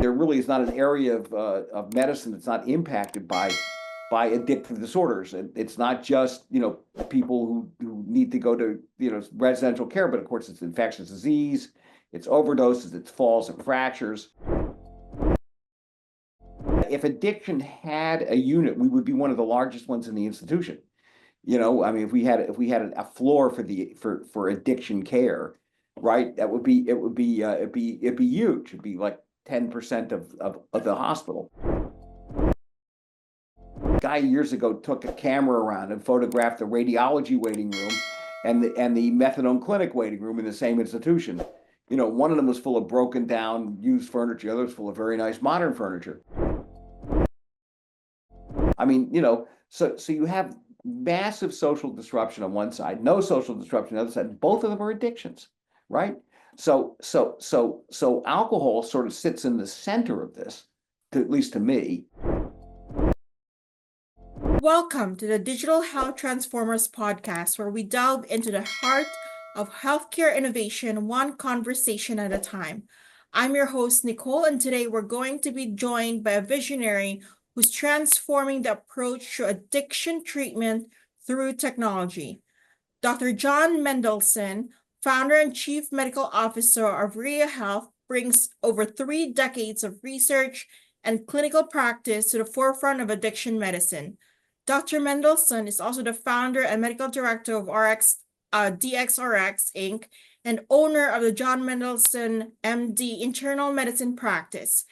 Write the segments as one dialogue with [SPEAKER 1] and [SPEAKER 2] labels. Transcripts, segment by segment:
[SPEAKER 1] there really is not an area of medicine that's not impacted by addictive disorders. It's not just, people who need to go to, residential care, but of course it's infectious disease, it's overdoses, it's falls and fractures. If addiction had a unit, we would be one of the largest ones in the institution. I mean, if we had a floor for addiction care, right? It'd be huge. It'd be like 10% of the hospital. A guy years ago took a camera around and photographed the radiology waiting room and the methadone clinic waiting room in the same institution. One of them was full of broken down used furniture, the other was full of very nice modern furniture. I mean, so you have massive social disruption on one side, no social disruption on the other side. Both of them are addictions, right? So alcohol sort of sits in the center of this, at least to me.
[SPEAKER 2] Welcome to the Digital Health Transformers podcast, where we delve into the heart of healthcare innovation, one conversation at a time. I'm your host, Nicole, and today we're going to be joined by a visionary who's transforming the approach to addiction treatment through technology. Dr. John Mendelson, founder and chief medical officer of Rhea Health, brings over 3 decades of research and clinical practice to the forefront of addiction medicine. Dr. Mendelson is also the founder and medical director of DXRX Inc. and owner of the John Mendelson MD internal medicine practice.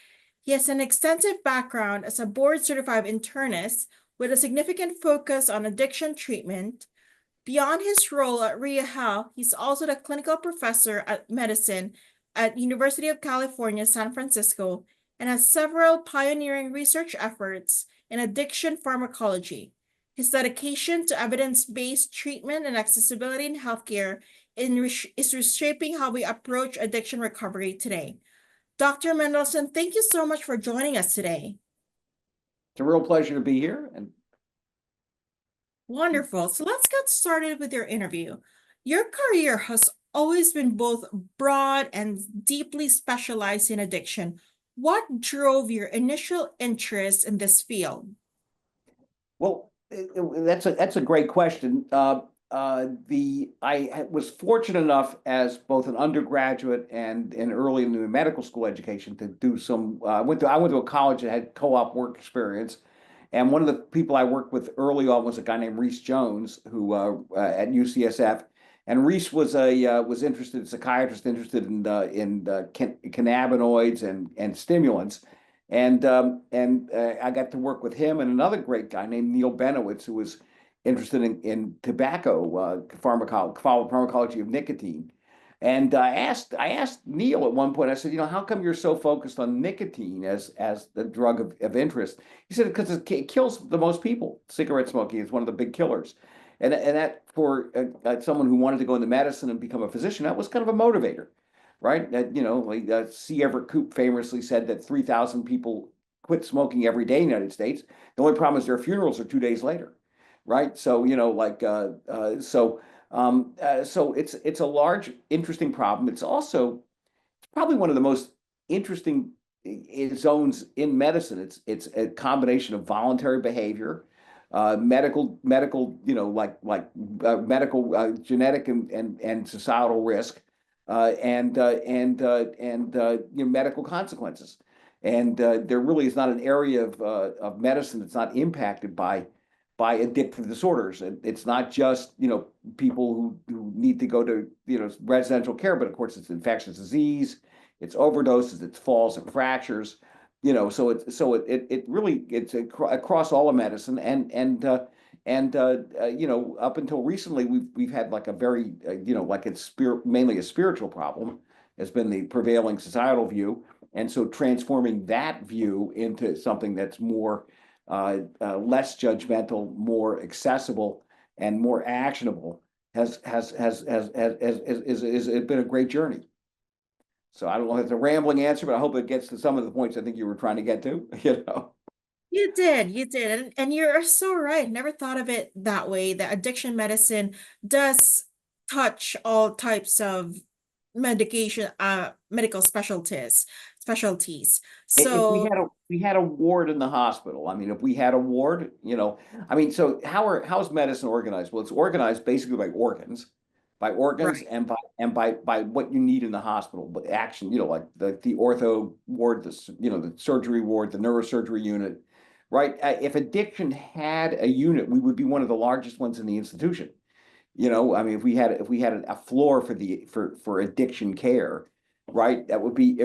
[SPEAKER 2] He has an extensive background as a board-certified internist with a significant focus on addiction treatment. Beyond his role at Rhea Health, he's also the clinical professor at medicine at University of California, San Francisco, and has several pioneering research efforts in addiction pharmacology. His dedication to evidence-based treatment and accessibility in healthcare is reshaping how we approach addiction recovery today. Dr. Mendelson, thank you so much for joining us today.
[SPEAKER 1] It's a real pleasure to be here.
[SPEAKER 2] Wonderful. So let's get started with your interview. Your career has always been both broad and deeply specialized in addiction. What drove your initial interest in this field?
[SPEAKER 1] Well, that's a great question. I was fortunate enough as both an undergraduate and early in the medical school education to do some. I went to a college that had co-op work experience, and one of the people I worked with early on was a guy named Rhea Jones, who at UCSF. And Rhea was a psychiatrist interested in cannabinoids and stimulants. And I got to work with him and another great guy named Neil Benowitz, who was interested in tobacco pharmacology of nicotine. And I asked Neil at one point, I said, how come you're so focused on nicotine as the drug of interest? He said, because it kills the most people. Cigarette smoking is one of the big killers. And that for someone who wanted to go into medicine and become a physician, that was kind of a motivator. Right? C. Everett Koop famously said that 3,000 people quit smoking every day in the United States. The only problem is their funerals are 2 days later, right? So so it's a large, interesting problem. It's probably one of the most interesting zones in medicine. It's a combination of voluntary behavior, medical, medical, genetic and societal risk. And medical consequences. And there really is not an area of medicine that's not impacted by addictive disorders. It's not just people who need to go to residential care, but of course it's infectious disease, it's overdoses, it's falls and fractures. It's across all of medicine and up until recently, we've had like a very, mainly a spiritual problem has been the prevailing societal view. And so transforming that view into something that's more, less judgmental, more accessible, and more actionable has been a great journey. So I don't know if it's a rambling answer, but I hope it gets to some of the points I think you were trying to get to,
[SPEAKER 2] You did. And you're so right. Never thought of it that way, that addiction medicine does touch all types of medical specialties.
[SPEAKER 1] If
[SPEAKER 2] So,
[SPEAKER 1] we had a ward in the hospital, I mean, if we had a ward, I mean, so how's medicine organized? Well, it's organized basically by organs
[SPEAKER 2] right.
[SPEAKER 1] and by what you need in the hospital, but action, like the ortho ward, the surgery ward, the neurosurgery unit, right? If addiction had a unit, we would be one of the largest ones in the institution. I mean, if we had a floor for addiction care, right? It'd be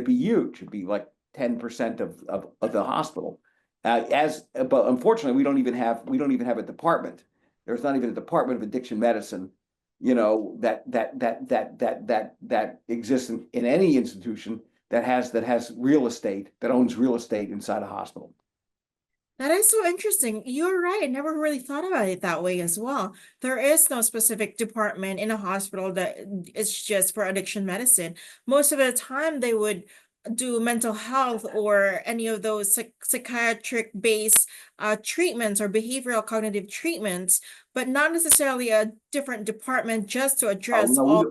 [SPEAKER 1] huge. It'd be like 10% of the hospital. But unfortunately, we don't even have a department. There's not even a department of addiction medicine, that exists in any institution that has real estate, that owns real estate inside a hospital.
[SPEAKER 2] That is so interesting. You're right. I never really thought about it that way as well. There is no specific department in a hospital that is just for addiction medicine. Most of the time, they would do mental health or any of those psychiatric based treatments or behavioral cognitive treatments, but not necessarily a different department just to
[SPEAKER 1] Oh
[SPEAKER 2] address
[SPEAKER 1] no,
[SPEAKER 2] all.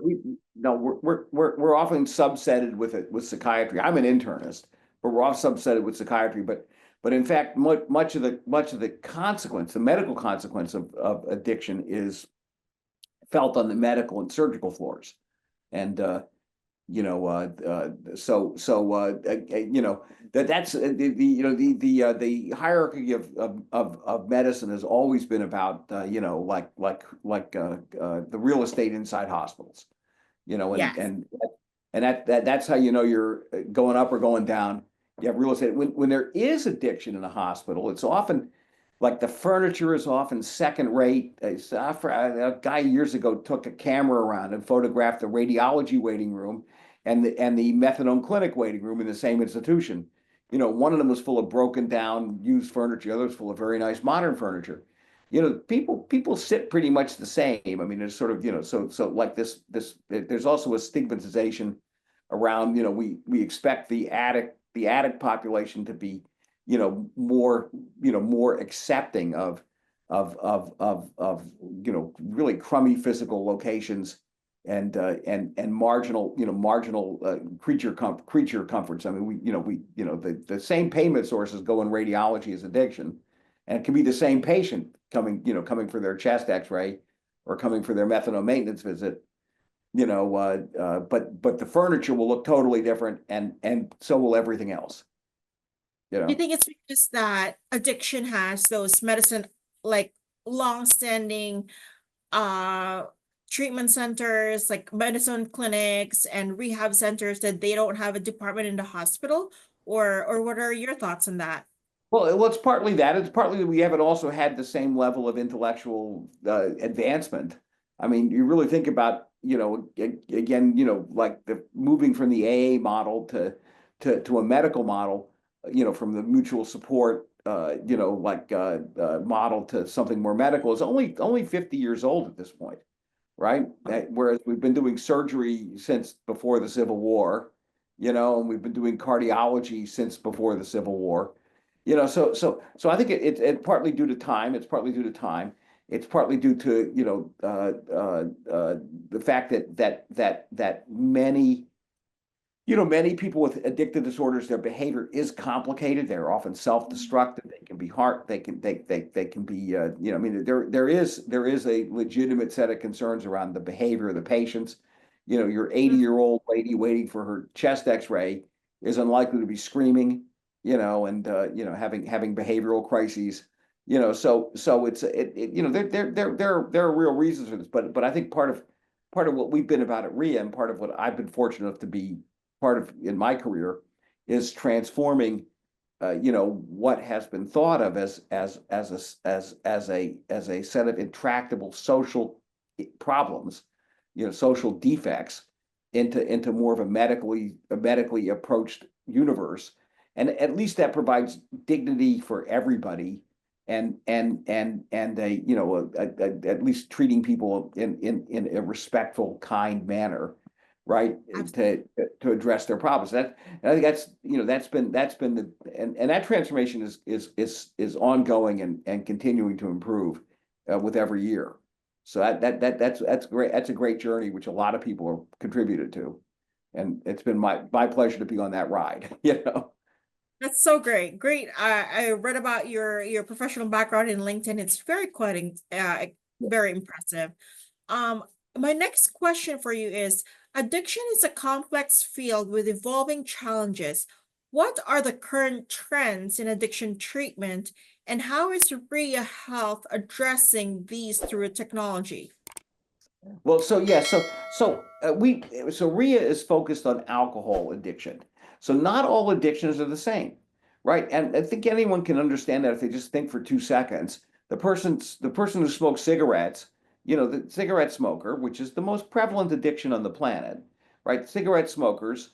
[SPEAKER 1] no, we're often subsetted with psychiatry. I'm an internist, but we're often subsetted with psychiatry. But in fact, much of the consequence, the medical consequence of addiction is felt on the medical and surgical floors. And that's the hierarchy of medicine has always been about the real estate inside hospitals, and
[SPEAKER 2] Yes.
[SPEAKER 1] that's how you're going up or going down. You have real estate. When there is addiction in a hospital, it's often like the furniture is often second rate. A guy years ago took a camera around and photographed the radiology waiting room and the methadone clinic waiting room in the same institution. One of them was full of broken down used furniture, the other was full of very nice modern furniture. People sit pretty much the same. I mean, there's sort of, so like there's also a stigmatization around, we expect the addict population to be, more accepting of really crummy physical locations and marginal creature comforts. I mean, the same payment sources go in radiology as addiction, and it can be the same patient coming for their chest X-ray or coming for their methadone maintenance visit. But the furniture will look totally different, and so will everything else.
[SPEAKER 2] Do you think it's because that addiction has those medicine, like long-standing uh treatment centers, like medicine clinics and rehab centers, that they don't have a department in the hospital? Or what are your thoughts on that?
[SPEAKER 1] Well, it's partly that. It's partly that we haven't also had the same level of intellectual advancement. I mean, you really think about, again, like the moving from the AA model to a medical model, from the mutual support, model to something more medical is only 50 years old at this point, right? Whereas we've been doing surgery since before the Civil War, and we've been doing cardiology since before the Civil War. So I think it's partly due to time. It's partly due to time. It's partly due to the fact that many people with addictive disorders, their behavior is complicated. They're often self-destructive. They can be hard. They can be. I mean, there is a legitimate set of concerns around the behavior of the patients. Your 80-year-old lady waiting for her chest X-ray is unlikely to be screaming, and having behavioral crises. So there are real reasons for this, but I think part of what we've been about at Rhea, and part of what I've been fortunate enough to be part of in my career, is transforming what has been thought of as a set of intractable social problems, social defects, into more of a medically approached universe. And at least that provides dignity for everybody, and at least treating people in a respectful, kind manner, right?
[SPEAKER 2] Absolutely.
[SPEAKER 1] To address their problems. And I think that's been and that transformation is ongoing and continuing to improve with every year. So that's great. That's a great journey, which a lot of people have contributed to, and it's been my pleasure to be on that ride.
[SPEAKER 2] That's so great. Great. I read about your professional background in LinkedIn. It's very impressive. Um, my next question for you is, addiction is a complex field with evolving challenges. What are the current trends in addiction treatment, and how is Rhea Health addressing these through technology?
[SPEAKER 1] Well, so yeah, so Rhea is focused on alcohol addiction. So not all addictions are the same, right? And I think anyone can understand that if they just think for 2 seconds. The person who smokes cigarettes, the cigarette smoker, which is the most prevalent addiction on the planet, right? Cigarette smokers,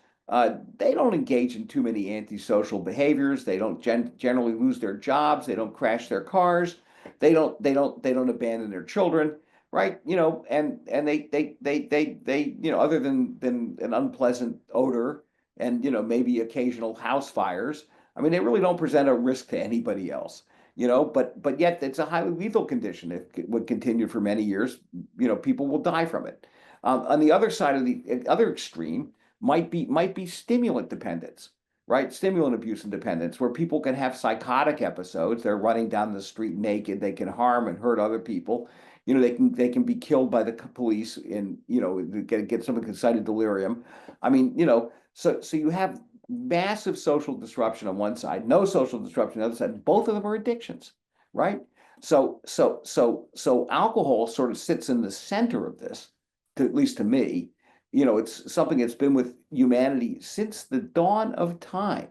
[SPEAKER 1] they don't engage in too many antisocial behaviors. They don't generally lose their jobs. They don't crash their cars. They don't abandon their children, right? And they other than an unpleasant odor and maybe occasional house fires. I mean, they really don't present a risk to anybody else. But yet it's a highly lethal condition. If it would continue for many years, people will die from it. On the other side of the other extreme might be stimulant dependence, right? Stimulant abuse and dependence, where people can have psychotic episodes. They're running down the street naked. They can harm and hurt other people. They can be killed by the police in get some excited delirium. I mean, so you have massive social disruption on one side, no social disruption on the other side. Both of them are addictions, right? So alcohol sort of sits in the center of this, at least to me. It's something that's been with humanity since the dawn of time.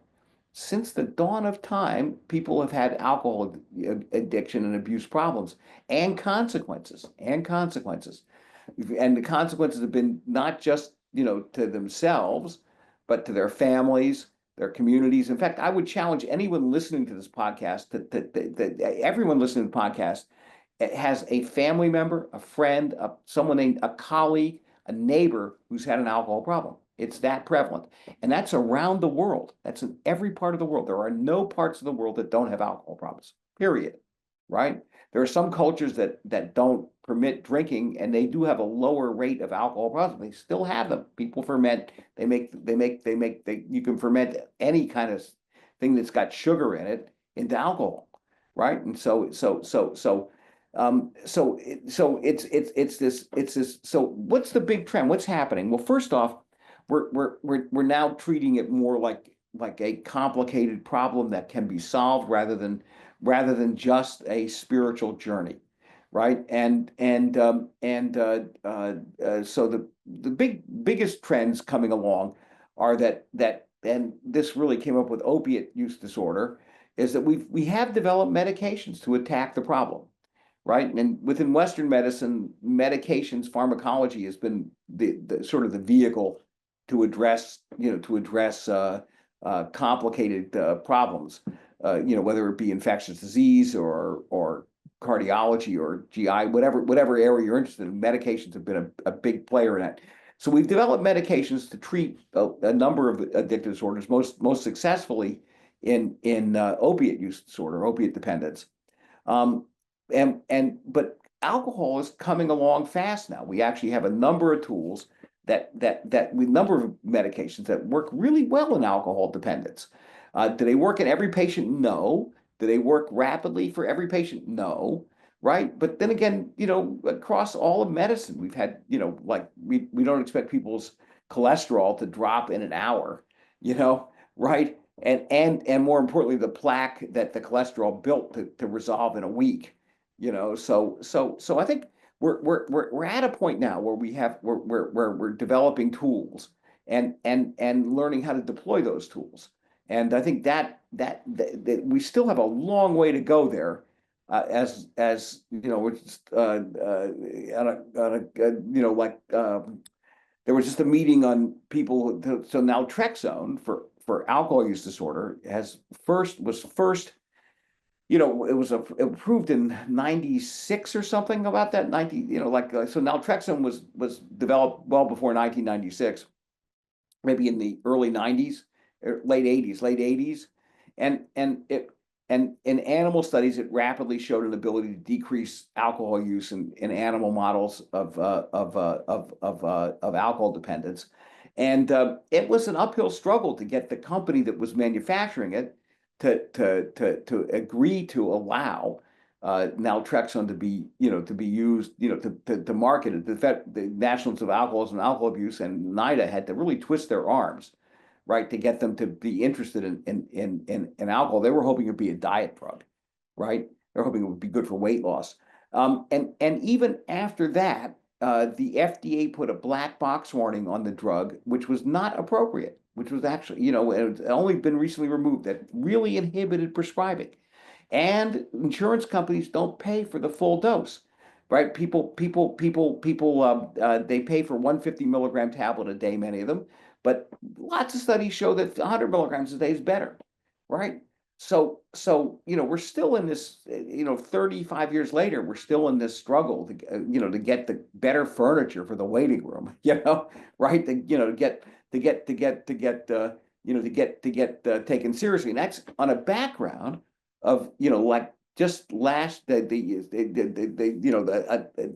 [SPEAKER 1] Since the dawn of time, people have had alcohol addiction and abuse problems and consequences, and consequences. And the consequences have been not just, to themselves, but to their families, their communities. In fact, I would challenge anyone listening to this podcast, that everyone listening to the podcast has a family member, a friend, someone named a colleague, a neighbor who's had an alcohol problem. It's that prevalent. And that's around the world. That's in every part of the world. There are no parts of the world that don't have alcohol problems, period. Right? There are some cultures that don't permit drinking, and they do have a lower rate of alcohol problems. They still have them. People ferment. You can ferment any kind of thing that's got sugar in it into alcohol, right? And it's this. So what's the big trend? What's happening? Well, first off, we're now treating it more like a complicated problem that can be solved rather than just a spiritual journey, right? So the biggest trends coming along are that and this really came up with opiate use disorder, is that we have developed medications to attack the problem, right? And within Western medicine, medications pharmacology has been the sort of the vehicle to address complicated problems, whether it be infectious disease or cardiology or GI, whatever area you're interested in. Medications have been a big player in that. So we've developed medications to treat a number of addictive disorders, most successfully in opiate use disorder, opiate dependence. Um, but alcohol is coming along fast now. We actually have a number of tools with a number of medications that work really well in alcohol dependence. Do they work in every patient? No. Do they work rapidly for every patient? No. Right. But then again, across all of medicine, we've had, like we don't expect people's cholesterol to drop in an hour, right? And more importantly, the plaque that the cholesterol built to resolve in a week, So I think we're at a point now where we're developing tools and learning how to deploy those tools. And I think that we still have a long way to go there, as we're just there was just a meeting on people. So naltrexone for alcohol use disorder was first, it was approved in 96 or something, about that 90, so naltrexone was developed well before 1996, maybe in the early 90s, late 80s. And And in animal studies, it rapidly showed an ability to decrease alcohol use in animal models of alcohol dependence. And it was an uphill struggle to get the company that was manufacturing it to agree to allow naltrexone to be used to market it. The National Institute of Alcoholism and Alcohol Abuse and NIDA had to really twist their arms, right, to get them to be interested in alcohol. They were hoping it'd be a diet drug, right? They're hoping it would be good for weight loss. And even after that, the FDA put a black box warning on the drug, which was not appropriate, which was actually, it's only been recently removed, that really inhibited prescribing. And insurance companies don't pay for the full dose, right? People, they pay for 150 milligram tablet a day, many of them, but lots of studies show that 100 milligrams a day is better, right? So we're still in this, 35 years later, we're still in this struggle to get the better furniture for the waiting room, right? To get taken seriously, and that's on a background of like just last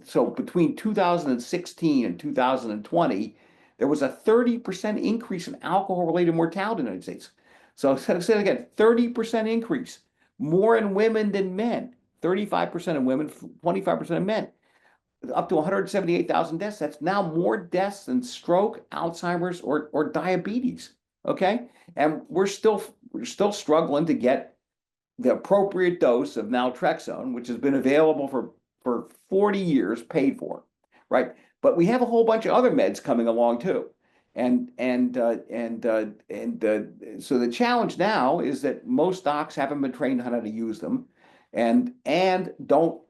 [SPEAKER 1] so between 2016 and 2020 there was a 30% increase in alcohol related mortality in the United States. So say it again, 30% increase, more in women than men, 35% in women, 25% in men, up to 178,000 deaths. That's now more deaths than stroke, Alzheimer's, or diabetes. Okay, and we're still struggling to get the appropriate dose of naltrexone, which has been available for 40 years, paid for, right? But we have a whole bunch of other meds coming along too. So the challenge now is that most docs haven't been trained on how to use them, and don't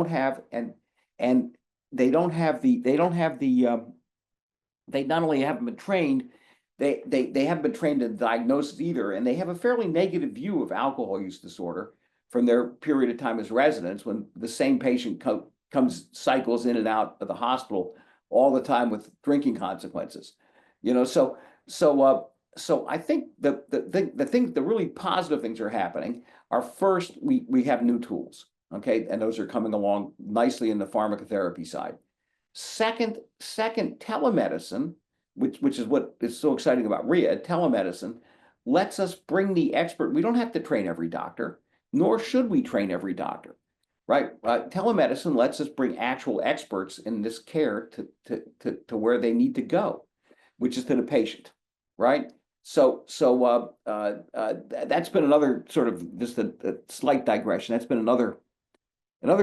[SPEAKER 1] have and they not only haven't been trained, they haven't been trained in diagnosis either, and they have a fairly negative view of alcohol use disorder from their period of time as residents, when the same patient cycles in and out of the hospital all the time with drinking consequences. So I think the really positive things are happening are, first, we have new tools, okay, and those are coming along nicely in the pharmacotherapy side. Second, telemedicine, which is what is so exciting about Rhea. Telemedicine lets us bring the expert. We don't have to train every doctor, nor should we train every doctor, right? Telemedicine lets us bring actual experts in this care to where they need to go, which is to the patient, right? That's been another sort of, just a slight digression. That's been another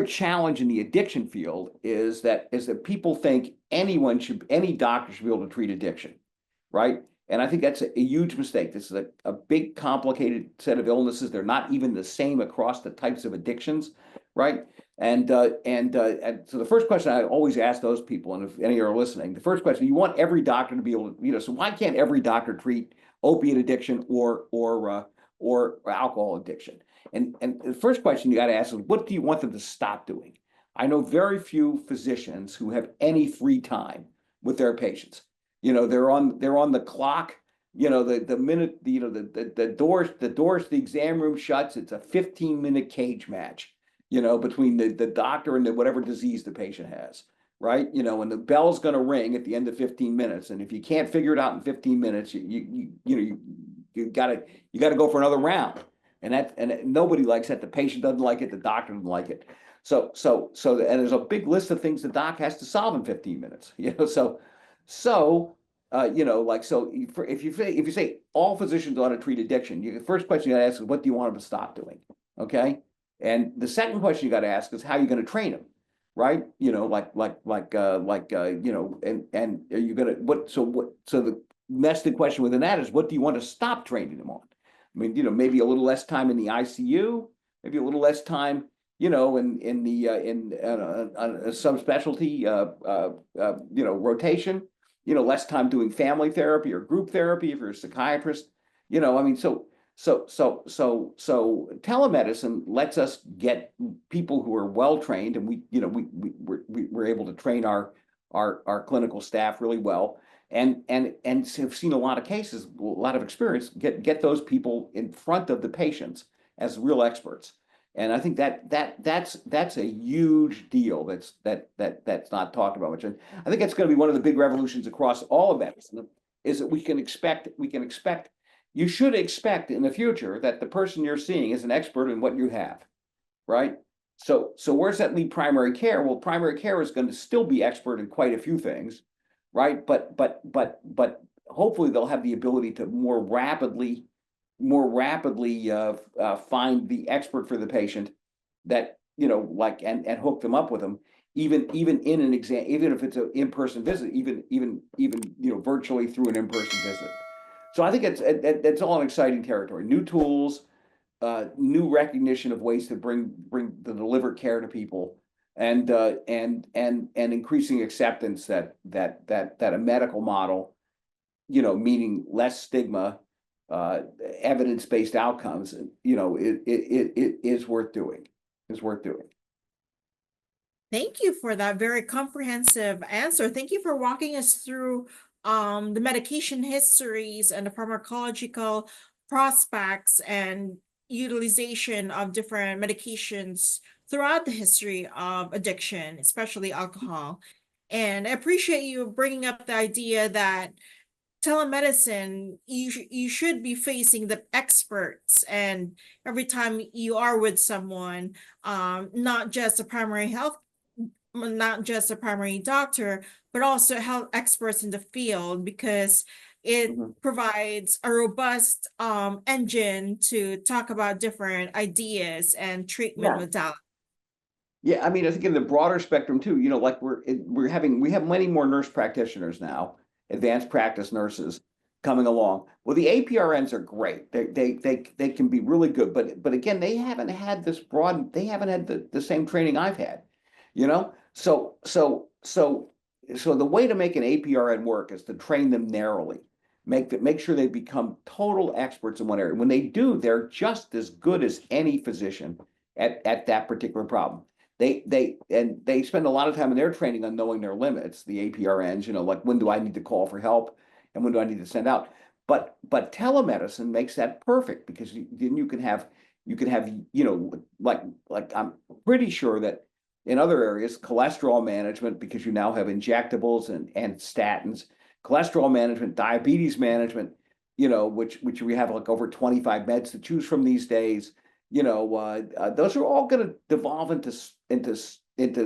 [SPEAKER 1] challenge in the addiction field, is that people think any doctor should be able to treat addiction, right? And I think that's a huge mistake. This is a big, complicated set of illnesses. They're not even the same across the types of addictions, right? And so the first question I always ask those people, and if any are listening, the first question: you want every doctor to be able to, so why can't every doctor treat opiate addiction or alcohol addiction? And the first question you got to ask is, what do you want them to stop doing? I know very few physicians who have any free time with their patients. They're on the clock. The minute the doors to the exam room shuts, it's a 15-minute cage match. Between the doctor and whatever disease the patient has, right? And the bell's going to ring at the end of 15 minutes, and if you can't figure it out in 15 minutes, you gotta go for another round. And nobody likes that. The patient doesn't like it. The doctor doesn't like it. So and there's a big list of things the doc has to solve in 15 minutes. If you say all physicians ought to treat addiction, the first question you got to ask is, what do you want them to stop doing? Okay, and the second question you got to ask is, how are you going to train them, right? And are you going to what? So the nested question within that is, what do you want to stop training them on? I mean, maybe a little less time in the ICU, maybe a little less time, in a subspecialty, rotation, less time doing family therapy or group therapy if you're a psychiatrist. So telemedicine lets us get people who are well trained, and we're able to train our clinical staff really well, and have seen a lot of cases, a lot of experience, get those people in front of the patients as real experts. And I think that's a huge deal that's not talked about much. And I think it's going to be one of the big revolutions across all of medicine, is that you should expect in the future that the person you're seeing is an expert in what you have, right? So where's that leave primary care? Well, primary care is going to still be expert in quite a few things, right? But hopefully they'll have the ability to more rapidly find the expert for the patient, that like, and hook them up with them, even in an exam, even if it's an in-person visit, even virtually through an in-person visit. So I think it's all an exciting territory. New tools, new recognition of ways to bring the delivered care to people, and increasing acceptance that a medical model, meaning less stigma, evidence-based outcomes, it is worth doing. Is worth doing.
[SPEAKER 2] Thank you for that very comprehensive answer. Thank you for walking us through the medication histories and the pharmacological prospects and utilization of different medications throughout the history of addiction, especially alcohol. And I appreciate you bringing up the idea that telemedicine, you should be facing the experts, and every time you are with someone, not just a primary health, not just a primary doctor, but also health experts in the field, because it
[SPEAKER 1] Mhm.
[SPEAKER 2] provides a robust engine to talk about different ideas and treatment
[SPEAKER 1] Yeah.
[SPEAKER 2] modalities.
[SPEAKER 1] Yeah, I mean, I think in the broader spectrum too, like we have many more nurse practitioners now, advanced practice nurses coming along. Well, the APRNs are great. They can be really good, but again, they haven't had the same training I've had, you know? So the way to make an APRN work is to train them narrowly. Make sure they become total experts in one area. When they do, they're just as good as any physician at that particular problem. They spend a lot of time in their training on knowing their limits, the APRNs, like when do I need to call for help and when do I need to send out. But telemedicine makes that perfect, because then you can have like I'm pretty sure that in other areas, cholesterol management, because you now have injectables and statins, cholesterol management, diabetes management, which we have like over 25 meds to choose from these days. Those are all going to devolve into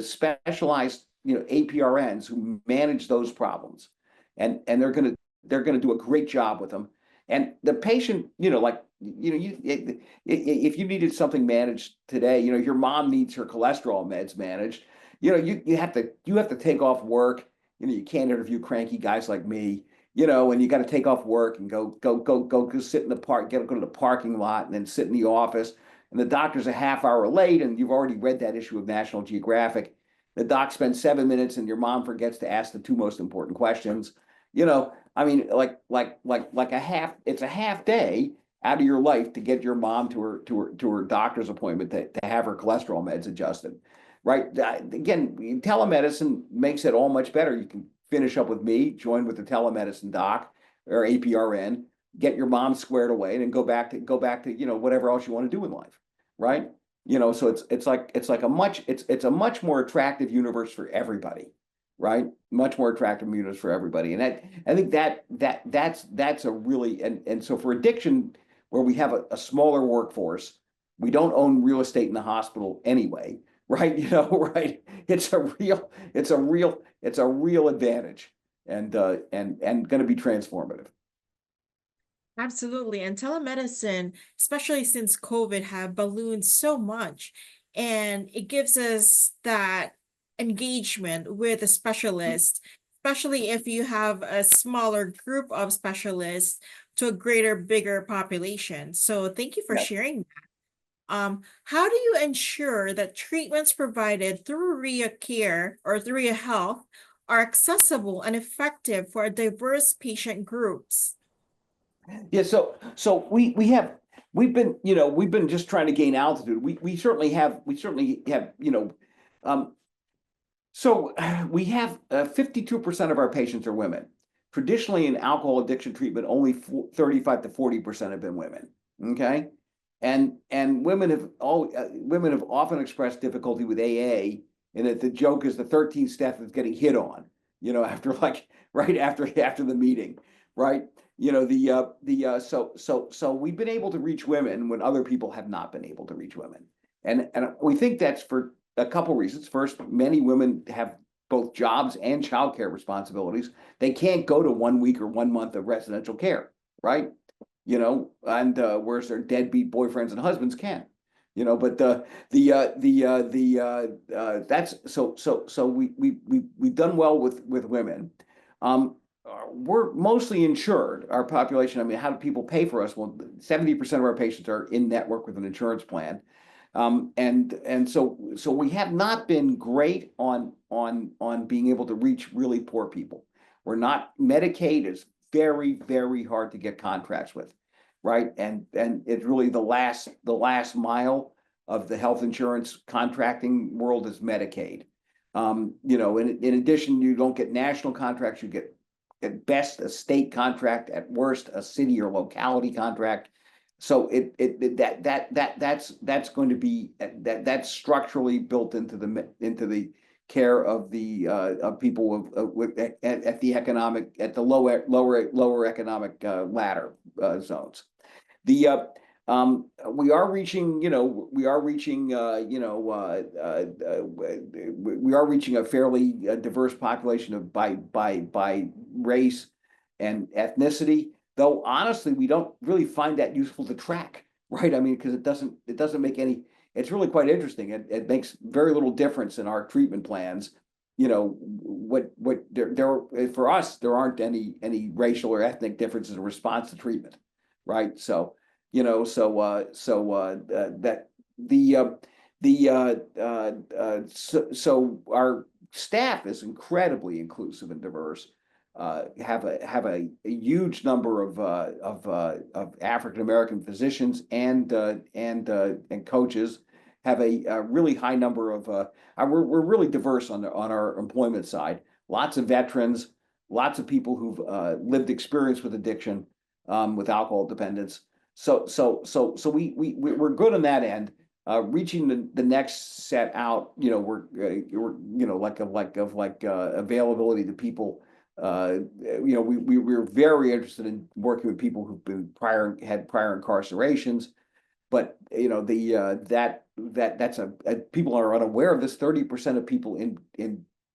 [SPEAKER 1] specialized, APRNs who manage those problems, and they're going to do a great job with them. And the patient, if you needed something managed today, your mom needs her cholesterol meds managed. You have to take off work. You can't interview cranky guys like me. And you got to take off work and go sit in the park, go to the parking lot, and then sit in the office. And the doctor's a half hour late, and you've already read that issue of National Geographic. The doc spends 7 minutes, and your mom forgets to ask the two most important questions. I mean, it's a half day out of your life to get your mom to her doctor's appointment to have her cholesterol meds adjusted, right? Again, telemedicine makes it all much better. You can finish up with me, join with the telemedicine doc or APRN, get your mom squared away, and then go back to whatever else you want to do in life, right? So it's a much more attractive universe for everybody, right? Much more attractive universe for everybody, and I think that's a really, and so for addiction, where we have a smaller workforce, we don't own real estate in the hospital anyway, right? Right? It's a real advantage, and going to be transformative.
[SPEAKER 2] Absolutely. And telemedicine, especially since COVID, have ballooned so much, and it gives us that engagement with a specialist, especially if you have a smaller group of specialists to a bigger population. So thank you for
[SPEAKER 1] Yeah.
[SPEAKER 2] sharing that. How do you ensure that treatments provided through Rhea Care or through Rhea Health are accessible and effective for diverse patient groups?
[SPEAKER 1] Yeah, so we've been just trying to gain altitude. We certainly have um so we have 52% of our patients are women. Traditionally in alcohol addiction treatment, only 35 to 40% have been women. Okay. and women have often expressed difficulty with AA, and that the joke is the 13th step is getting hit on, after like right after the meeting, right? So we've been able to reach women when other people have not been able to reach women, and we think that's for a couple reasons. First, many women have both jobs and childcare responsibilities. They can't go to 1 week or 1 month of residential care, right? And whereas their deadbeat boyfriends and husbands can, but that's so we've done well with women. We're mostly insured, our population. I mean, how do people pay for us? Well, 70% of our patients are in network with an insurance plan. And so we have not been great on being able to reach really poor people. We're not Medicaid is very, very hard to get contracts with, right? And it's really the last mile of the health insurance contracting world is Medicaid. In addition, you don't get national contracts. You get at best a state contract, at worst a city or locality contract. So that's going to be that's structurally built into the care of the of people at the lower economic ladder zones. The we are reaching a fairly diverse population of by race and ethnicity. Though honestly, we don't really find that useful to track, right? I mean, because it doesn't make any. It's really quite interesting. It makes very little difference in our treatment plans. There for us, there aren't any racial or ethnic differences in response to treatment, right? That so our staff is incredibly inclusive and diverse. Have a huge number of African American physicians and coaches. Have a really high number of we're really diverse on our employment side. Lots of veterans, lots of people who've lived experience with addiction, with alcohol dependence. So we're good on that end. Reaching the next set out, we're availability to people. We're very interested in working with people who've had prior incarcerations, but that's people are unaware of this. 30% of people in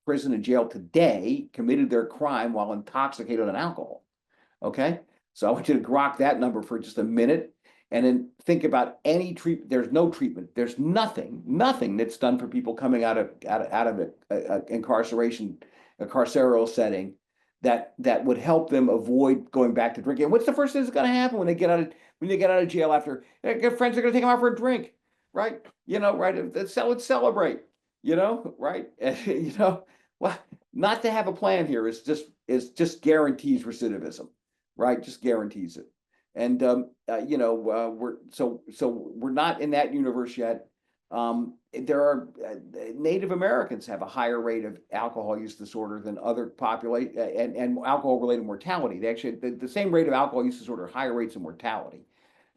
[SPEAKER 1] prison and jail today committed their crime while intoxicated on alcohol. Okay, so I want you to grok that number for just a minute, and then think about any treatment. There's no treatment. There's nothing that's done for people coming out of incarceration, a carceral setting that would help them avoid going back to drinking. And what's the first thing that's going to happen when they get out of jail after their friends are going to take them out for a drink, right? Right? Let's celebrate, right? Well, not to have a plan here is just guarantees recidivism, right? Just guarantees it. And we're not in that universe yet. There are Native Americans have a higher rate of alcohol use disorder than other population and alcohol related mortality. They actually the same rate of alcohol use disorder, higher rates of mortality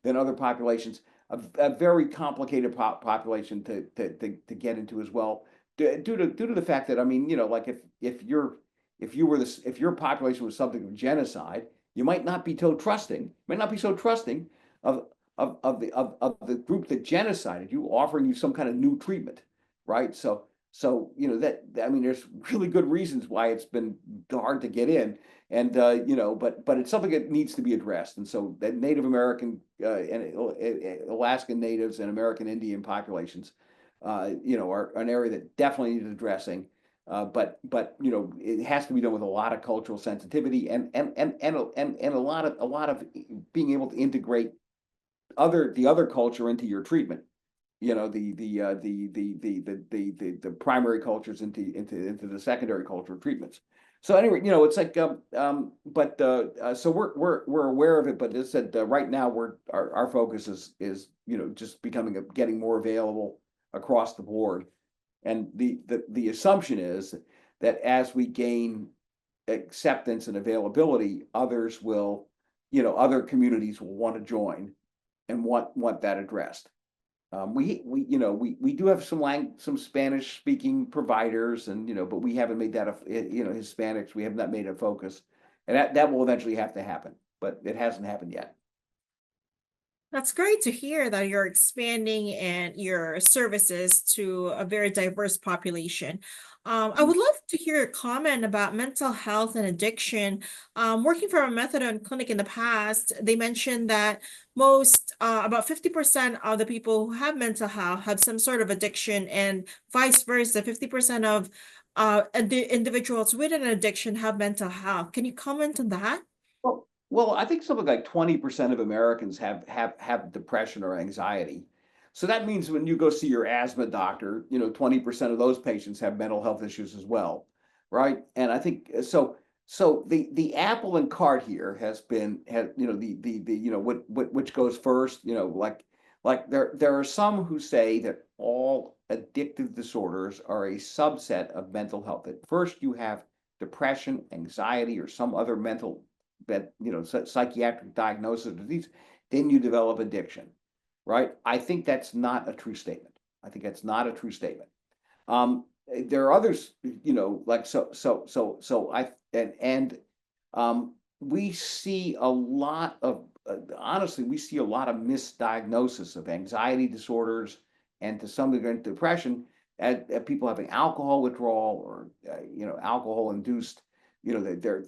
[SPEAKER 1] than other populations. A very complicated population to get into as well, due to the fact that, I mean, like if your population was subject of genocide, you might not be so trusting. Of the group that genocided you, offering you some kind of new treatment, right? So that, I mean, there's really good reasons why it's been hard to get in, and but it's something that needs to be addressed. And so that Native American and Alaskan Natives and American Indian populations, are an area that definitely needs addressing. But it has to be done with a lot of cultural sensitivity and a lot of being able to integrate the other culture into your treatment. The primary cultures into the secondary culture treatments. So anyway, it's like so we're aware of it, but as I said, right now our focus is just getting more available across the board. And the assumption is that as we gain acceptance and availability, other communities will want to join. and want that addressed. We do have some Spanish speaking providers, and but we haven't made that Hispanics, we have not made a focus, and that will eventually have to happen, but it hasn't happened yet.
[SPEAKER 2] That's great to hear that you're expanding and your services to a very diverse population. I would love to hear a comment about mental health and addiction. Working for a methadone clinic in the past, they mentioned that about 50% of the people who have mental health have some sort of addiction, and vice versa, 50% of individuals with an addiction have mental health. Can you comment on that?
[SPEAKER 1] Well, I think something like 20% of Americans have depression or anxiety. So that means when you go see your asthma doctor, 20% of those patients have mental health issues as well, right? And I think so. So the apple and cart here has the which goes first, like there are some who say that all addictive disorders are a subset of mental health. At first, you have depression, anxiety, or some other mental psychiatric diagnosis of disease, then you develop addiction, right? I think that's not a true statement. I think that's not a true statement. There are others, like I we see a lot of honestly, we see a lot of misdiagnosis of anxiety disorders and to some degree depression at people having alcohol withdrawal or alcohol induced their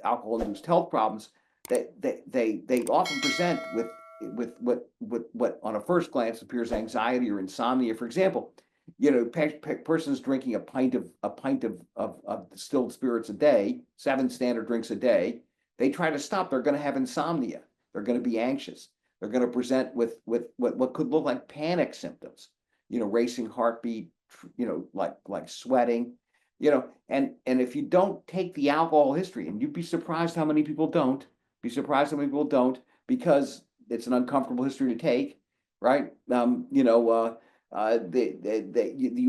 [SPEAKER 1] alcohol-induced health problems. They often present with what on a first glance appears anxiety or insomnia. For example, person's drinking a pint of distilled spirits a day, 7 standard drinks a day. They try to stop, they're going to have insomnia. They're going to be anxious. They're going to present with what could look like panic symptoms, racing heartbeat, like sweating, and if you don't take the alcohol history, and you'd be surprised how many people don't, because it's an uncomfortable history to take, right? You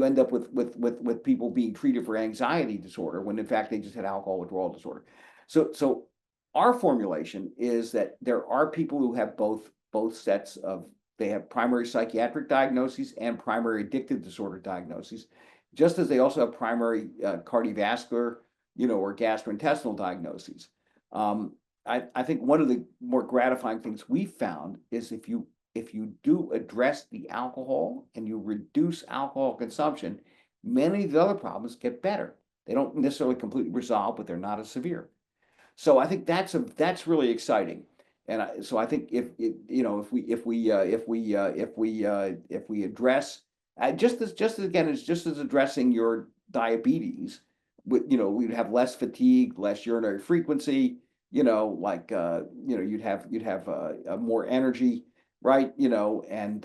[SPEAKER 1] end up with people being treated for anxiety disorder when in fact they just had alcohol withdrawal disorder. So our formulation is that there are people who have both sets of, they have primary psychiatric diagnoses and primary addictive disorder diagnoses, just as they also have primary cardiovascular, or gastrointestinal diagnoses. I think one of the more gratifying things we've found is if you do address the alcohol and you reduce alcohol consumption, many of the other problems get better. They don't necessarily completely resolve, but they're not as severe. So I think that's really exciting. And so I think if we address just as again as just as addressing your diabetes, we'd have less fatigue, less urinary frequency, you'd have more energy, right? And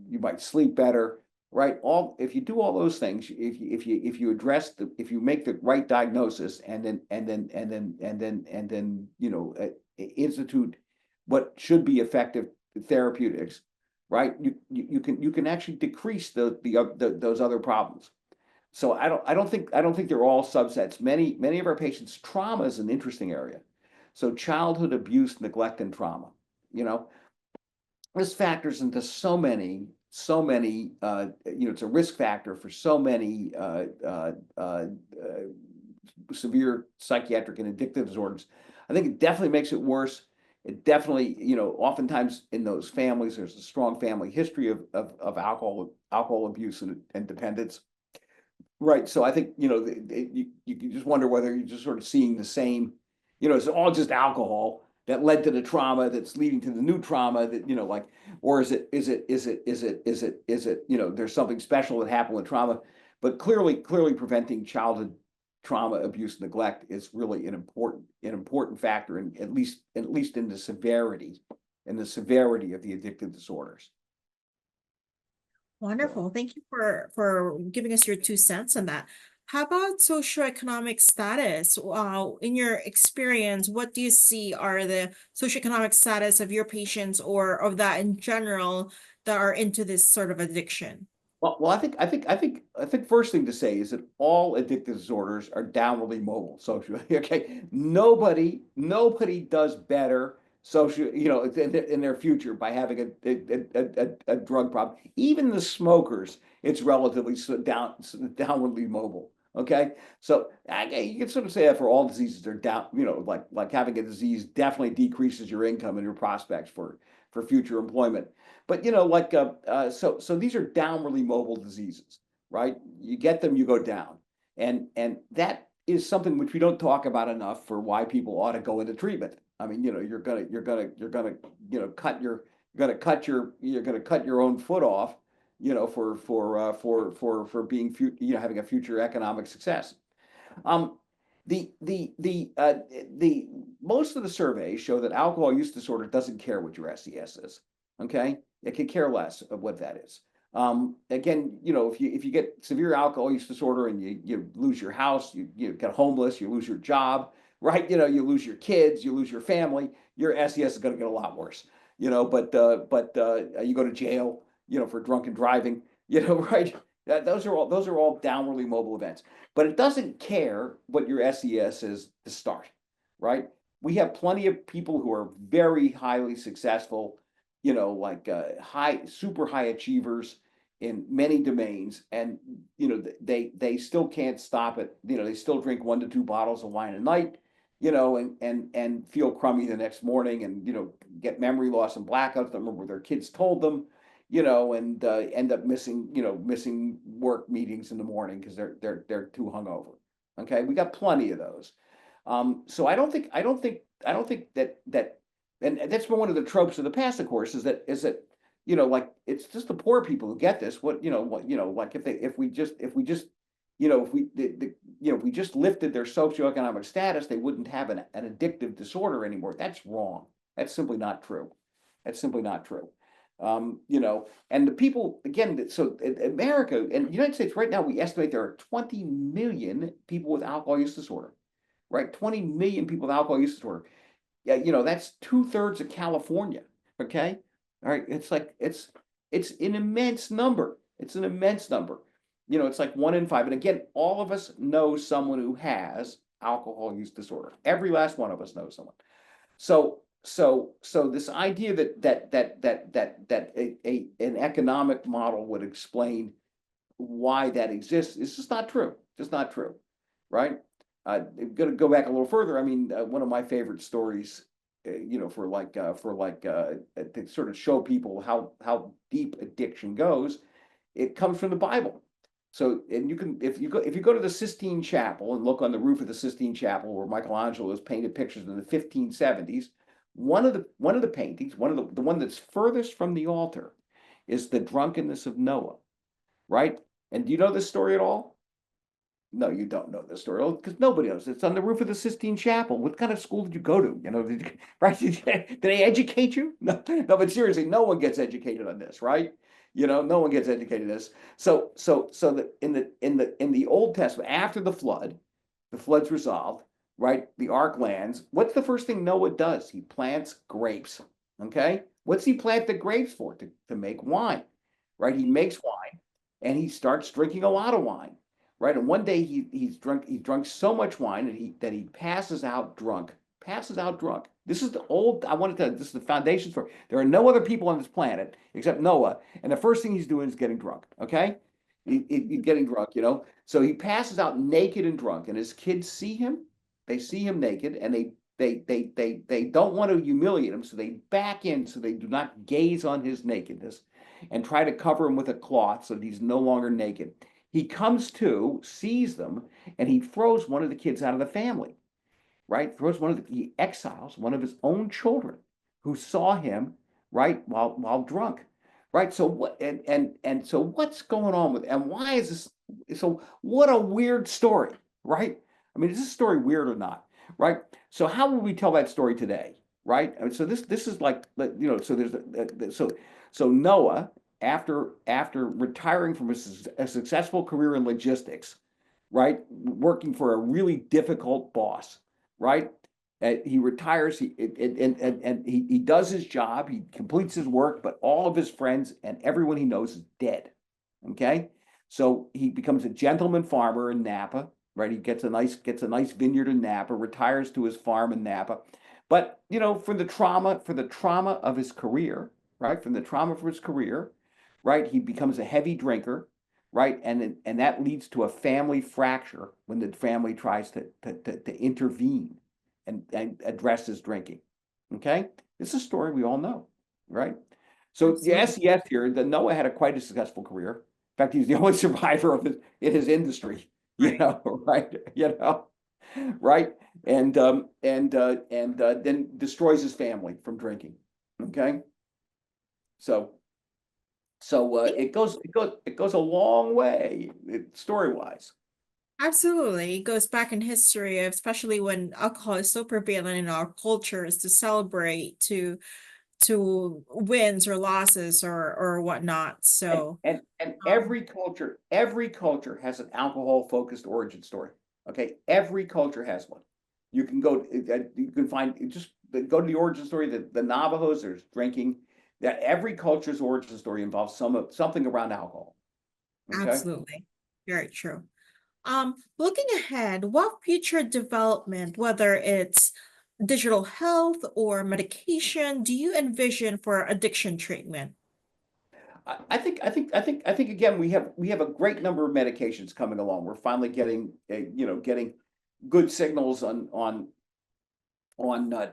[SPEAKER 1] you might sleep better, right? If you do all those things, if you address if you make the right diagnosis and then institute what should be effective therapeutics, right? You can actually decrease those other problems. So I don't think they're all subsets. Many of our patients' trauma is an interesting area. So childhood abuse, neglect, and trauma. This factors into so many. It's a risk factor for so many severe psychiatric and addictive disorders. I think it definitely makes it worse. It definitely, oftentimes in those families, there's a strong family history of alcohol abuse and dependence. Right. So I think, you just wonder whether you're just sort of seeing the same, it's all just alcohol that led to the trauma that's leading to the new trauma that, or is it, there's something special that happened with trauma, but clearly preventing childhood trauma, abuse, neglect is really an important factor in at least in the severity of the addictive disorders.
[SPEAKER 2] Wonderful. Thank you for giving us your 2 cents on that. How about socioeconomic status? In your experience, what do you see are the socioeconomic status of your patients or of that in general that are into this sort of addiction?
[SPEAKER 1] Well, I think first thing to say is that all addictive disorders are downwardly mobile socially. Okay, nobody does better in their future by having a drug problem. Even the smokers, it's relatively downwardly mobile. Okay, so you can sort of say that for all diseases, they're down. Like having a disease definitely decreases your income and your prospects for future employment. But so these are downwardly mobile diseases, right? You get them, you go down, and that is something which we don't talk about enough for why people ought to go into treatment. I mean, you're gonna cut your own foot off, being having a future economic success. Um, the most of the surveys show that alcohol use disorder doesn't care what your SES is. Okay, it can care less of what that is. Again, if you get severe alcohol use disorder and you lose your house, you get homeless, you lose your job, right? You lose your kids, you lose your family, your SES is going to get a lot worse. But you go to jail, for drunken driving, right? Those are all downwardly mobile events, but it doesn't care what your SES is to start, right? We have plenty of people who are very highly successful, like super high achievers in many domains, and they still can't stop it. They still drink 1 to 2 bottles of wine a night, and feel crummy the next morning, and get memory loss and blackouts. Don't remember what their kids told them, and end up missing work meetings in the morning because they're too hungover. Okay, we got plenty of those. So I don't think that, and that's been one of the tropes of the past, of course, is that like it's just the poor people who get this. Like if we just lifted their socioeconomic status, they wouldn't have an addictive disorder anymore. That's wrong. That's simply not true. That's simply not true. And the people, again, so in America and the United States right now, we estimate there are 20 million people with alcohol use disorder, right? 20 million people with alcohol use disorder. Yeah, that's 2/3 of California. Okay. All right. It's an immense number. It's an immense number. It's like 1 in 5. And again, all of us know someone who has alcohol use disorder. Every last one of us knows someone. So this idea that an economic model would explain why that exists is just not true. Just not true, right? I'm going to go back a little further. I mean, one of my favorite stories, to sort of show people how deep addiction goes, it comes from the Bible. So, and you can, if you go to the Sistine Chapel and look on the roof of the Sistine Chapel where Michelangelo has painted pictures in the 1570s, one of the paintings, the one that's furthest from the altar, is the drunkenness of Noah, right? And do you know this story at all? No, you don't know this story because nobody knows. It's on the roof of the Sistine Chapel. What kind of school did you go to? Right? Did they educate you? No, no, but seriously, no one gets educated on this, right? No one gets educated on this. So that in the Old Testament, after the flood's resolved, right? The ark lands. What's the first thing Noah does? He plants grapes. Okay. What's he plant the grapes for? To make wine, right? He makes wine and he starts drinking a lot of wine, right? And one day he's drunk so much wine that he passes out drunk. Passes out drunk. This is the old. I wanted to. This is the foundation story. There are no other people on this planet except Noah, and the first thing he's doing is getting drunk. Okay, he's getting drunk. So he passes out naked and drunk, and his kids see him. They see him naked, and they don't want to humiliate him, so they back in so they do not gaze on his nakedness, and try to cover him with a cloth so that he's no longer naked. He comes to, sees them, and he throws one of the kids out of the family, right? He exiles one of his own children who saw him, right, while drunk, right? So so what's going on with, and why is this? So what a weird story, right? I mean, is this story weird or not, right? So how would we tell that story today, right? I mean, so this is like, so so Noah, after retiring from a successful career in logistics, right, working for a really difficult boss, right? He retires. He does his job. He completes his work, but all of his friends and everyone he knows is dead, Okay, so he becomes a gentleman farmer in Napa, right? He gets a nice vineyard in Napa, retires to his farm in Napa. But for the trauma of his career, right? From the trauma of his career, right? He becomes a heavy drinker, right? And that leads to a family fracture when the family tries to intervene and address his drinking. Okay, this is a story we all know, right? So
[SPEAKER 2] Absolutely.
[SPEAKER 1] yes, yes, here, the Noah had a quite a successful career. In fact, he's the only survivor of his industry,
[SPEAKER 2] Right.
[SPEAKER 1] right? Right? And then destroys his family from drinking. Okay, so it goes a long way, story wise.
[SPEAKER 2] Absolutely. It goes back in history, especially when alcohol is so prevalent in our cultures to celebrate, to wins or losses or whatnot.
[SPEAKER 1] And
[SPEAKER 2] So,
[SPEAKER 1] and and
[SPEAKER 2] um,
[SPEAKER 1] every culture has an alcohol focused origin story. Okay, every culture has one. You can find just go to the origin story. The Navajos, there's drinking. That every culture's origin story involves something around alcohol. Okay.
[SPEAKER 2] absolutely. Very true. Looking ahead, what future development, whether it's digital health or medication, do you envision for addiction treatment?
[SPEAKER 1] I think again we have a great number of medications coming along. We're finally getting good signals on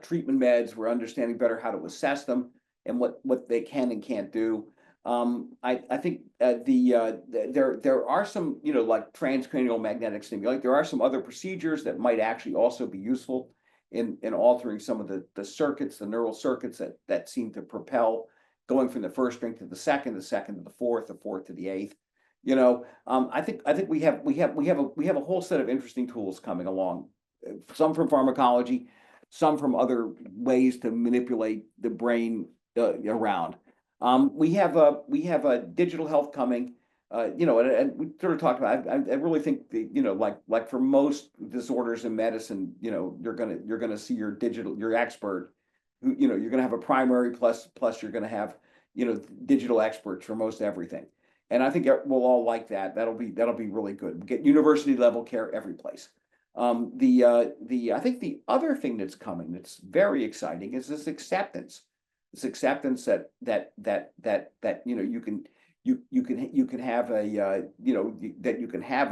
[SPEAKER 1] treatment meds. We're understanding better how to assess them and what they can and can't do. I think there are some like transcranial magnetic stimulation. There are some other procedures that might actually also be useful in altering some of the circuits, the neural circuits that seem to propel going from the first drink to the second to the fourth to the eighth. I think we have a whole set of interesting tools coming along, some from pharmacology, some from other ways to manipulate the brain around. We have a digital health coming. And we sort of talked about. I really think like for most disorders in medicine, you're gonna see your expert, who you're gonna have a primary plus you're gonna have digital experts for most everything. And I think we'll all like that. That'll be really good. Get university level care every place. I think the other thing that's coming that's very exciting is this acceptance. This acceptance that you can have that you can have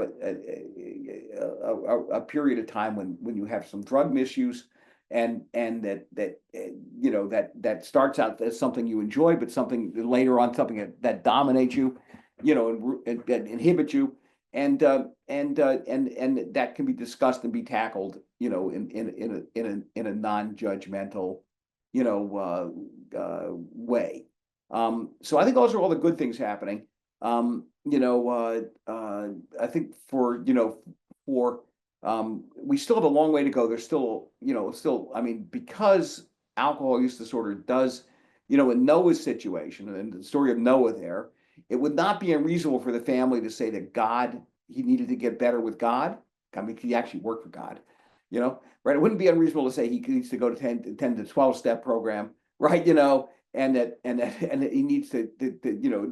[SPEAKER 1] a period of time when you have some drug misuse, and that starts out as something you enjoy, but something later on, something that dominates you, and inhibits you, and that can be discussed and be tackled, in a non-judgmental, way. So I think those are all the good things happening. I think we still have a long way to go. There's still, I mean, because alcohol use disorder does, in Noah's situation and the story of Noah there, it would not be unreasonable for the family to say that he needed to get better with God. I mean, he actually worked for God, right? It wouldn't be unreasonable to say he needs to go to 10 to 12 step program, right? And that he needs to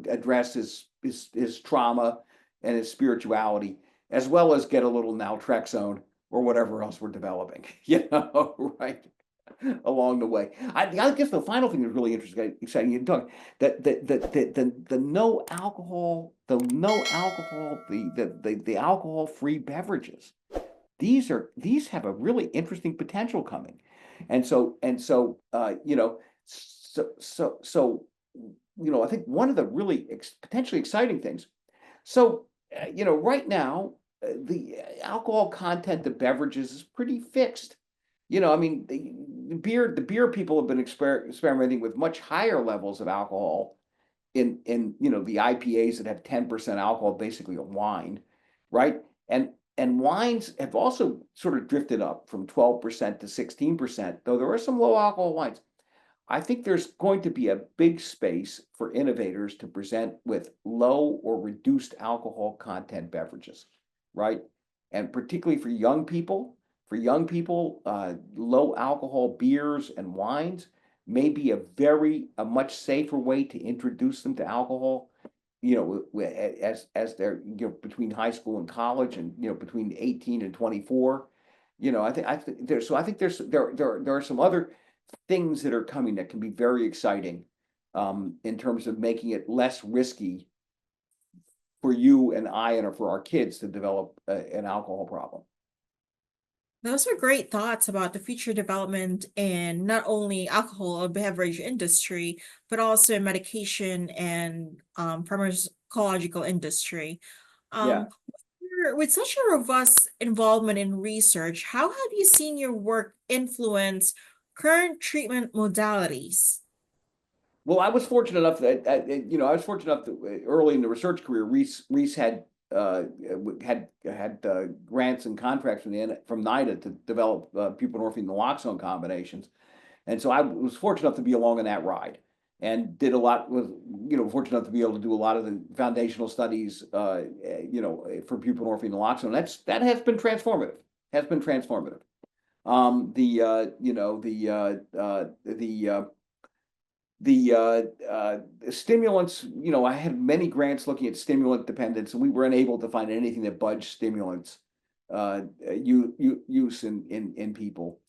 [SPEAKER 1] address his trauma and his spirituality, as well as get a little naltrexone or whatever else we're developing, right? Along the way. I guess the final thing that's really interesting, exciting, you talk that the no alcohol, the alcohol-free beverages. These have a really interesting potential coming, and so I think one of the really potentially exciting things. So right now, the alcohol content of beverages is pretty fixed. I mean, the beer people have been experimenting with much higher levels of alcohol in the IPAs that have 10% alcohol, basically a wine, right? And wines have also sort of drifted up from 12% to 16%, though there are some low alcohol wines. I think there's going to be a big space for innovators to present with low or reduced alcohol content beverages, right? And particularly for young people, low alcohol beers and wines may be a much safer way to introduce them to alcohol as they're, between high school and college, and between 18 and 24. There are some other things that are coming that can be very exciting, in terms of making it less risky for you and I and for our kids to develop an alcohol problem.
[SPEAKER 2] Those are great thoughts about the future development in not only alcohol or beverage industry, but also in medication and pharmacological industry.
[SPEAKER 1] Yeah.
[SPEAKER 2] Um, with such a robust involvement in research, how have you seen your work influence current treatment modalities?
[SPEAKER 1] Well, I was fortunate enough that, early in the research career, Reese had grants and contracts from NIDA to develop buprenorphine and naloxone combinations, and so I was fortunate enough to be along in that ride, and did a lot with, fortunate enough to be able to do a lot of the foundational studies, for buprenorphine and naloxone. That has been transformative. Has been transformative. The you know the stimulants, I had many grants looking at stimulant dependence, and we were unable to find anything that budged stimulants use in people.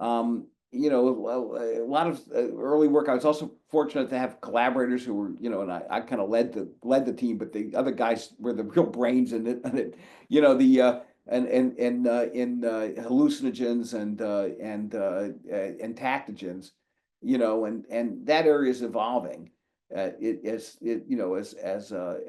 [SPEAKER 1] A lot of early work. I was also fortunate to have collaborators who were, and I kind of led the team, but the other guys were the real brains in it. And the and in hallucinogens and tactogens, and that area is evolving. It as it you know as a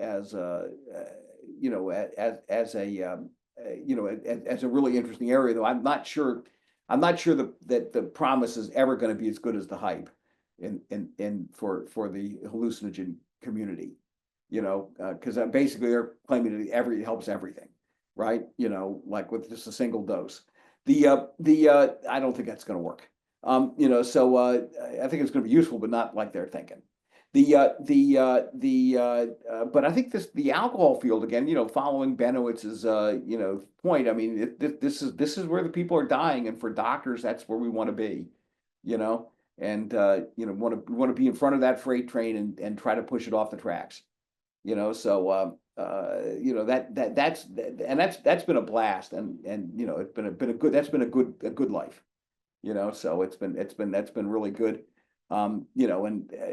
[SPEAKER 1] as a really interesting area, though I'm not sure that the promise is ever going to be as good as the hype for the hallucinogen community, because basically they're claiming that it helps everything, right? Like with just a single dose. I don't think that's going to work. So I think it's going to be useful, but not like they're thinking. But I think the alcohol field again, following Benowitz's point. I mean, this is where the people are dying, and for doctors, that's where we want to be, you know, and want to be in front of that freight train and try to push it off the tracks, So that's been a blast, and it's been a good that's been a good life. So that's been really good. And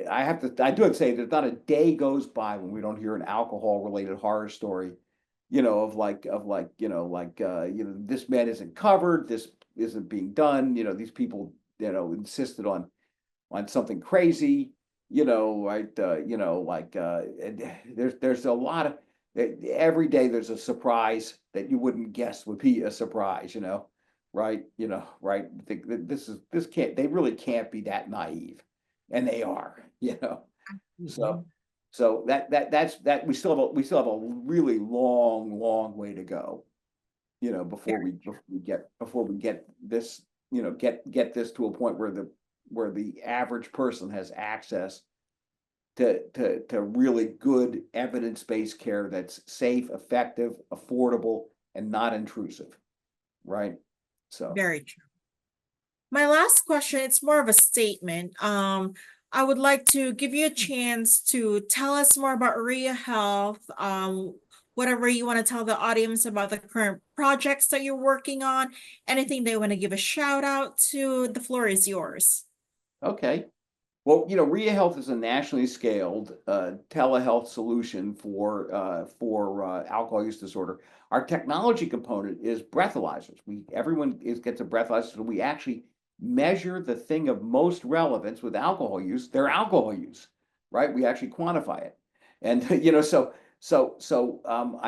[SPEAKER 1] I do have to say there's not a day goes by when we don't hear an alcohol related horror story, this man isn't covered, this isn't being done, these people, insisted on something crazy, right? There's a lot of, every day there's a surprise that you wouldn't guess would be a surprise, right? Right? This can't, they really can't be that naive, and they are,
[SPEAKER 2] Mhm.
[SPEAKER 1] So we still have a really long way to go, before we get this, get this to a point where the average person has access to really good evidence-based care that's safe, effective, affordable, and not intrusive, right? So,
[SPEAKER 2] Very true. My last question, it's more of a statement. I would like to give you a chance to tell us more about Rhea Health, whatever you want to tell the audience about the current projects that you're working on, anything they want to give a shout out to, the floor is yours.
[SPEAKER 1] okay. Well, Rhea Health is a nationally scaled telehealth solution for alcohol use disorder. Our technology component is breathalyzers. Everyone gets a breathalyzer, so we actually measure the thing of most relevance with alcohol use, their alcohol use, right? We actually quantify it, and I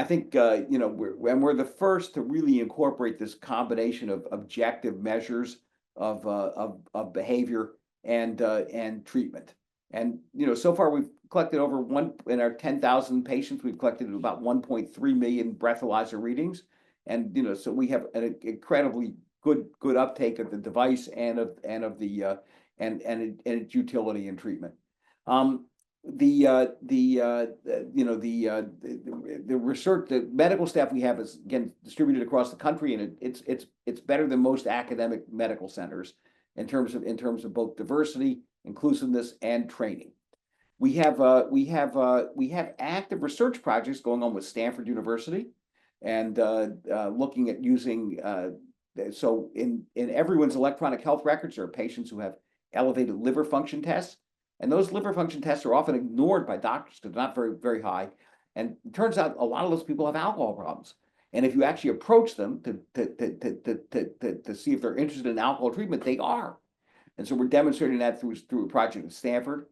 [SPEAKER 1] think we're the first to really incorporate this combination of objective measures of behavior and treatment. And so far we've collected over one in our 10,000 patients. We've collected about 1.3 million breathalyzer readings, and so we have an incredibly good uptake of the device and its utility in treatment. The research, the medical staff we have is again distributed across the country, and it's better than most academic medical centers in terms of both diversity, inclusiveness, and training. we have active research projects going on with Stanford University, and looking at using so in everyone's electronic health records, there are patients who have elevated liver function tests, and those liver function tests are often ignored by doctors because they're not very high. And it turns out a lot of those people have alcohol problems. And if you actually approach them to see if they're interested in alcohol treatment, they are. And so we're demonstrating that through a project at Stanford.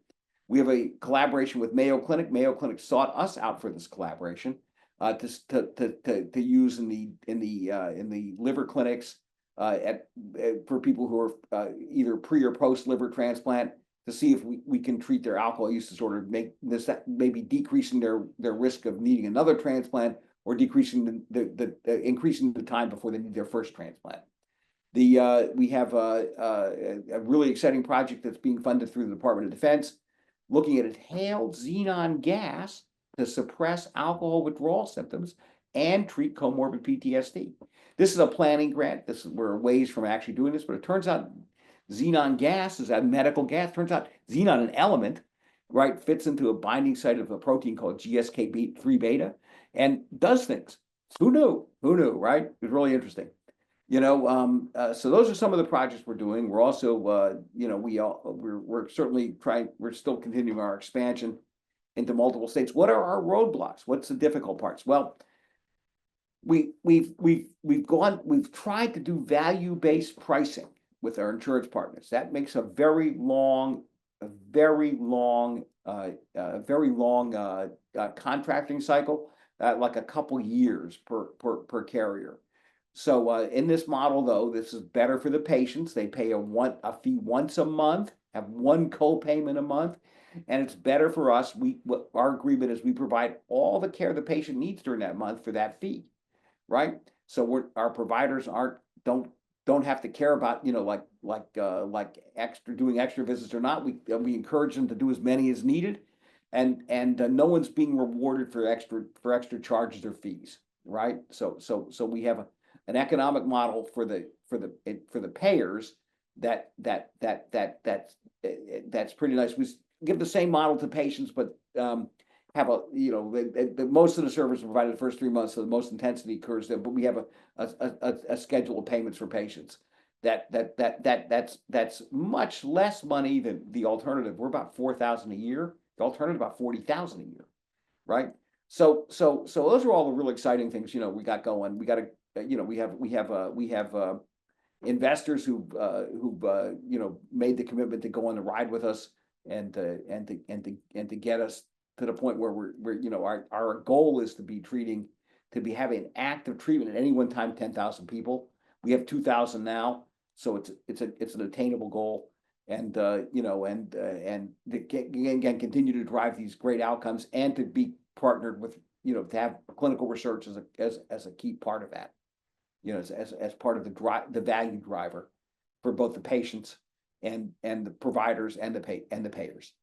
[SPEAKER 1] We have a collaboration with Mayo Clinic. Mayo Clinic sought us out for this collaboration to use in the liver clinics for people who are either pre or post liver transplant, to see if we can treat their alcohol use disorder, make this maybe decreasing their risk of needing another transplant, or decreasing increasing the time before they need their first transplant. We have a really exciting project that's being funded through the Department of Defense, looking at inhaled xenon gas to suppress alcohol withdrawal symptoms and treat comorbid PTSD. This is a planning grant. We're ways from actually doing this, but it turns out xenon gas is a medical gas. Turns out xenon, an element, right, fits into a binding site of a protein called GSK3 beta and does things. Who knew? Who knew, right? It was really interesting. So those are some of the projects we're doing. We're also, we're certainly trying. We're still continuing our expansion into multiple states. What are our roadblocks? What's the difficult parts? Well, we've tried to do value-based pricing with our insurance partners. That makes a very long contracting cycle, like a couple years per carrier. So in this model, though, this is better for the patients. They pay a fee once a month, have one co-payment a month, and it's better for us. Our agreement is we provide all the care the patient needs during that month for that fee, right? So our providers don't have to care about like doing extra visits or not. We encourage them to do as many as needed, and no one's being rewarded for extra charges or fees, right? So we have an economic model for the payers that's pretty nice. We give the same model to patients, but have most of the service provided the first 3 months, so the most intensity occurs there. But we have a schedule of payments for patients that's much less money than the alternative. We're about $4,000 a year. The alternative about $40,000 a year, right? So those are all the really exciting things we got going. We got to we have investors who've made the commitment to go on the ride with us and to get us to the point where our goal is to be having active treatment at any one time 10,000 people. We have 2,000 now, so it's an attainable goal, and again continue to drive these great outcomes, and to be partnered with to have clinical research as a key part of that. As part of the value driver for both the patients and the providers and the payers.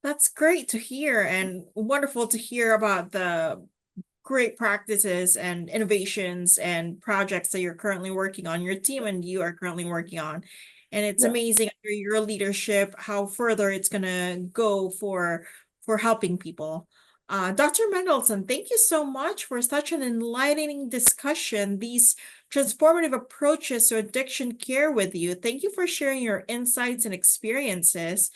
[SPEAKER 2] That's great to hear, and wonderful to hear about the great practices and innovations and projects that you're currently working on, your team and you are currently working on. And it's amazing under your leadership how further it's gonna go for helping people. Dr. Mendelson, thank you so much for such an enlightening discussion, these transformative approaches to addiction care with you. Thank you for sharing your insights and experiences.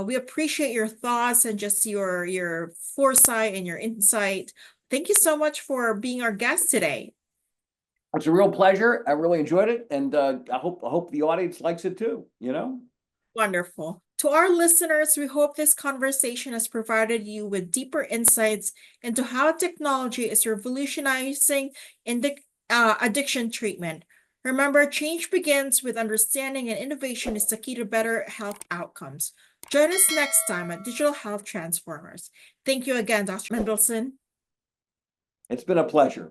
[SPEAKER 2] We appreciate your thoughts and just your foresight and your insight. Thank you so much for being our guest today.
[SPEAKER 1] It's a real pleasure. I really enjoyed it, and I hope the audience likes it too.
[SPEAKER 2] Wonderful. To our listeners, we hope this conversation has provided you with deeper insights into how technology is revolutionizing addiction treatment. Remember, change begins with understanding, and innovation is the key to better health outcomes. Join us next time at Digital Health Transformers. Thank you again, Dr. Mendelson.
[SPEAKER 1] It's been a pleasure.